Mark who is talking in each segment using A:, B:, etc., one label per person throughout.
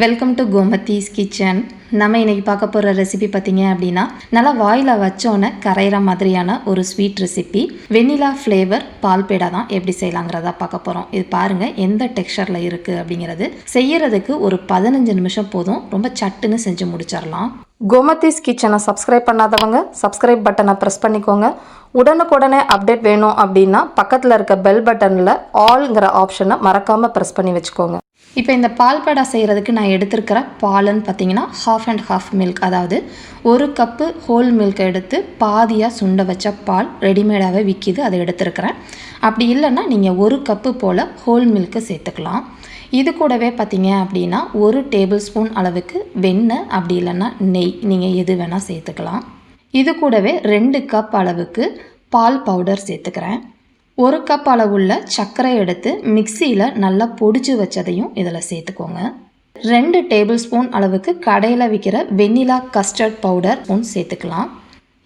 A: Welcome to Gomathi's kitchen. நம்ம இன்றைக்கி பார்க்க போகிற ரெசிபி பார்த்திங்க அப்படின்னா நல்லா வாயில் வச்சோன்னே கரையிற மாதிரியான ஒரு ஸ்வீட் ரெசிபி. வெண்ணிலா ஃப்ளேவர் பால் பேடா தான் எப்படி செய்யலாங்கிறதா பார்க்க போகிறோம். இது பாருங்கள் எந்த டெக்ஸ்சரில் இருக்குது அப்படிங்கிறது. செய்கிறதுக்கு ஒரு 15 நிமிஷம் போதும். ரொம்ப சட்டுன்னு செஞ்சு முடிச்சிடலாம். கோமதிஸ் கிச்சனை சப்ஸ்கிரைப் பண்ணாதவங்க சப்ஸ்கிரைப் பட்டனை ப்ரெஸ் பண்ணிக்கோங்க. உடனுக்குடனே அப்டேட் வேணும் அப்படின்னா பக்கத்தில் இருக்க பெல் பட்டனில் ஆல்ங்கிற ஆப்ஷனை மறக்காமல் ப்ரெஸ் பண்ணி வச்சுக்கோங்க. இப்போ இந்த பால் பேடா செய்கிறதுக்கு நான் எடுத்திருக்கிற பாலுன்னு பார்த்தீங்கன்னா 1/2 and 1/2 மில்க், அதாவது 1 கப்பு ஹோல் மில்க் எடுத்து பாதியாக சுண்ட வச்ச பால் ரெடிமேடாகவே விற்கிது, அதை எடுத்துருக்கிறேன். அப்படி இல்லைன்னா நீங்கள் 1 கப்பு போல் ஹோல் மில்க்கு சேர்த்துக்கலாம். இது கூடவே பார்த்தீங்க அப்படின்னா 1 டேபிள் ஸ்பூன் அளவுக்கு வெண்ணெய், அப்படி இல்லைன்னா நெய், நீங்கள் எது வேணால் சேர்த்துக்கலாம். இது கூடவே 2 கப் அளவுக்கு பால் பவுடர் சேர்த்துக்கிறேன். 1 கப் அளவுள்ள சர்க்கரை எடுத்து மிக்சியில் நல்லா பொடிச்சு வச்சதையும் இதில் சேர்த்துக்கோங்க. 2 டேபிள் ஸ்பூன் அளவுக்கு கடையில் விற்கிற வெண்ணிலா கஸ்டர்ட் பவுடர் சேர்த்துக்கலாம்.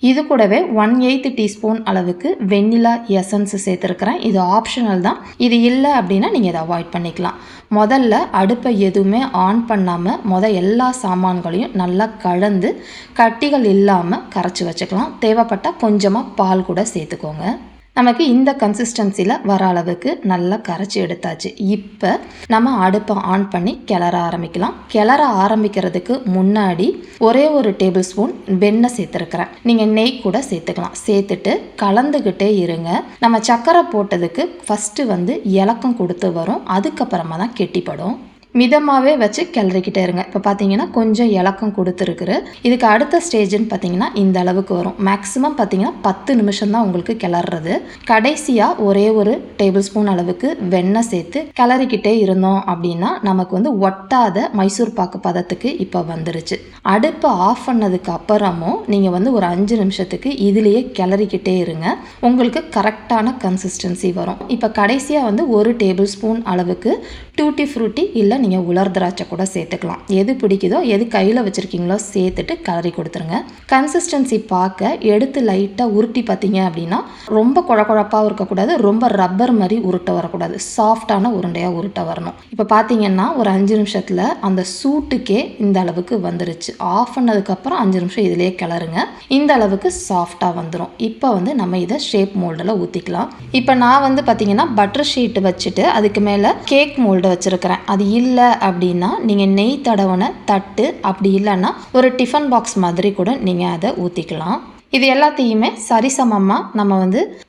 A: இது கூடவே 1/8 டீஸ்பூன் அளவுக்கு வெண்ணிலா எசன்ஸ் சேர்த்துருக்கிறேன். இது ஆப்ஷனல் தான். இது இல்லை அப்படின்னா நீங்கள் இதை அவாய்ட் பண்ணிக்கலாம். முதல்ல அடுப்பை எதுவுமே ஆன் பண்ணாமல் எல்லா சாமான்களையும் நல்லா கலந்து கட்டிகள் இல்லாமல் கரைச்சி வச்சுக்கலாம். தேவைப்பட்டால் கொஞ்சமாக பால் கூட சேர்த்துக்கோங்க. நமக்கு இந்த கன்சிஸ்டன்சியில் வர அளவுக்கு நல்லா கரைச்சி எடுத்தாச்சு. இப்போ நம்ம அடுப்பை ஆன் பண்ணி கிளற ஆரம்பிக்கலாம். கிளற ஆரம்பிக்கிறதுக்கு முன்னாடி ஒரே 1 டேபிள் ஸ்பூன் வெண்ணெய் சேர்த்துருக்கிறேன். நீங்கள் நெய் கூட சேர்த்துக்கலாம். சேர்த்துட்டு கலந்துக்கிட்டே இருங்க. நம்ம சர்க்கரை போட்டதுக்கு ஃபஸ்ட்டு இலக்கம் கொடுத்து வரும், அதுக்கப்புறமா தான் கெட்டிப்படும். மிதமாகவே வச்சு கிளறிக்கிட்டே இருங்க. இப்போ பார்த்தீங்கன்னா கொஞ்சம் இலக்கம் கொடுத்துருக்குற. இதுக்கு அடுத்த ஸ்டேஜ்னு பார்த்தீங்கன்னா இந்த அளவுக்கு வரும். மேக்ஸிமம் பார்த்தீங்கன்னா 10 நிமிஷம் தான் உங்களுக்கு கிளறது. கடைசியாக ஒரே 1 டேபிள் ஸ்பூன் அளவுக்கு வெண்ணெய் சேர்த்து கிளறிக்கிட்டே இருந்தோம் அப்படின்னா நமக்கு ஒட்டாத மைசூர் பாக்கு பதத்துக்கு இப்போ வந்துருச்சு. அடுப்பை ஆஃப் பண்ணதுக்கு அப்புறமும் நீங்கள் ஒரு 5 நிமிஷத்துக்கு இதுலேயே கிளறிக்கிட்டே இருங்க. உங்களுக்கு கரெக்டான கன்சிஸ்டன்சி வரும். இப்போ கடைசியாக 1 டேபிள் ஸ்பூன் அளவுக்கு டூட்டி ஃப்ரூட்டி இல்லை நீங்கள் உலர் திராட்சை கூட சேர்த்துக்கலாம். எது பிடிக்குதோ, எது கையில் வச்சுருக்கீங்களோ சேர்த்துட்டு கலரி கொடுத்துருங்க. கன்சிஸ்டன்சி பார்க்க எடுத்து லைட்டாக உருட்டி பார்த்தீங்க அப்படின்னா ரொம்ப குழப்பாகவும் இருக்கக்கூடாது, ரொம்ப ரப்பர் மாதிரி உருட்ட வரக்கூடாது, சாஃப்டான உருண்டையாக உருட்ட வரணும். இப்போ பார்த்தீங்கன்னா ஒரு 5 நிமிஷத்தில் அந்த சூட்டுக்கே இந்த அளவுக்கு வந்துருச்சு. ஆஃப் பண்ணதுக்கப்புறம் 5 நிமிஷம் இதிலே கிளறுங்க. இந்த அளவுக்கு சாஃப்டாக வந்துடும். இப்போ நம்ம இதை ஷேப் மோல்டில் ஊற்றிக்கலாம். இப்போ நான் பார்த்தீங்கன்னா பட்டர் ஷீட் வச்சுட்டு அதுக்கு மேலே கேக் மோல்டு வச்சுருக்கிறேன். அது இல்லை அப்படின்னா நீங்கள் நெய் தடவன தட்டு, அப்படி இல்லைன்னா ஒரு டிஃபன் பாக்ஸ் மாதிரி கூட நீங்கள் அதை ஊற்றிக்கலாம். இது எல்லாத்தையுமே சரிசமமாக நம்ம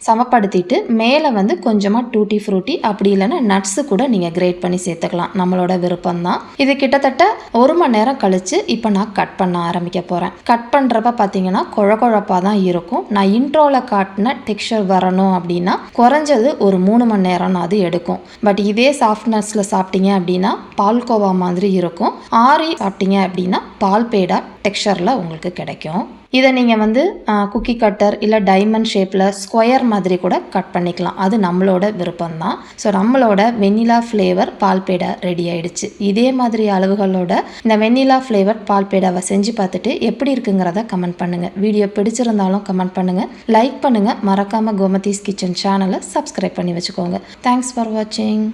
A: சமப்படுத்திட்டு மேலே கொஞ்சமாக டூட்டி ஃப்ரூட்டி, அப்படி இல்லைன்னா நட்ஸு கூட நீங்கள் கிரேட் பண்ணி சேர்த்துக்கலாம். நம்மளோட விருப்பம்தான். இது கிட்டத்தட்ட 1 மணி நேரம் கழித்து இப்போ நான் கட் பண்ண ஆரம்பிக்க போகிறேன். கட் பண்ணுறப்ப பார்த்தீங்கன்னா குழப்பாக தான் இருக்கும். நான் இன்ட்ரோவில் காட்டின டெக்ஸ்சர் வரணும் அப்படின்னா குறைஞ்சது ஒரு 3 மணி நேரம் அது எடுக்கும். பட் இதே சாஃப்ட்னஸில் சாப்பிட்டீங்க அப்படின்னா பால்கோவா மாதிரி இருக்கும். ஆறி சாப்பிட்டீங்க அப்படின்னா பால் பேடா டெக்ஸ்சரில் உங்களுக்கு கிடைக்கும். இதை நீங்கள் குக்கி கட்டர் இல்லை டைமண்ட் ஷேப்பில் ஸ்கொயர் மாதிரி கூட கட் பண்ணிக்கலாம். அது நம்மளோட விருப்பம்தான். ஸோ நம்மளோட வெண்ணிலா ஃப்ளேவர் பால் பேடா ரெடி ஆயிடுச்சு. இதே மாதிரி அளவுகளோட இந்த வெண்ணிலா ஃப்ளேவர் பால் பேடாவை செஞ்சு பார்த்துட்டு எப்படி இருக்குங்கிறத கமெண்ட் பண்ணுங்கள். வீடியோ பிடிச்சிருந்தாலும் கமெண்ட் பண்ணுங்கள், லைக் பண்ணுங்கள். மறக்காமல் கோமதிஸ் கிச்சன் சேனலை சப்ஸ்கிரைப் பண்ணி வச்சுக்கோங்க. தேங்க்ஸ் ஃபார் வாட்சிங்.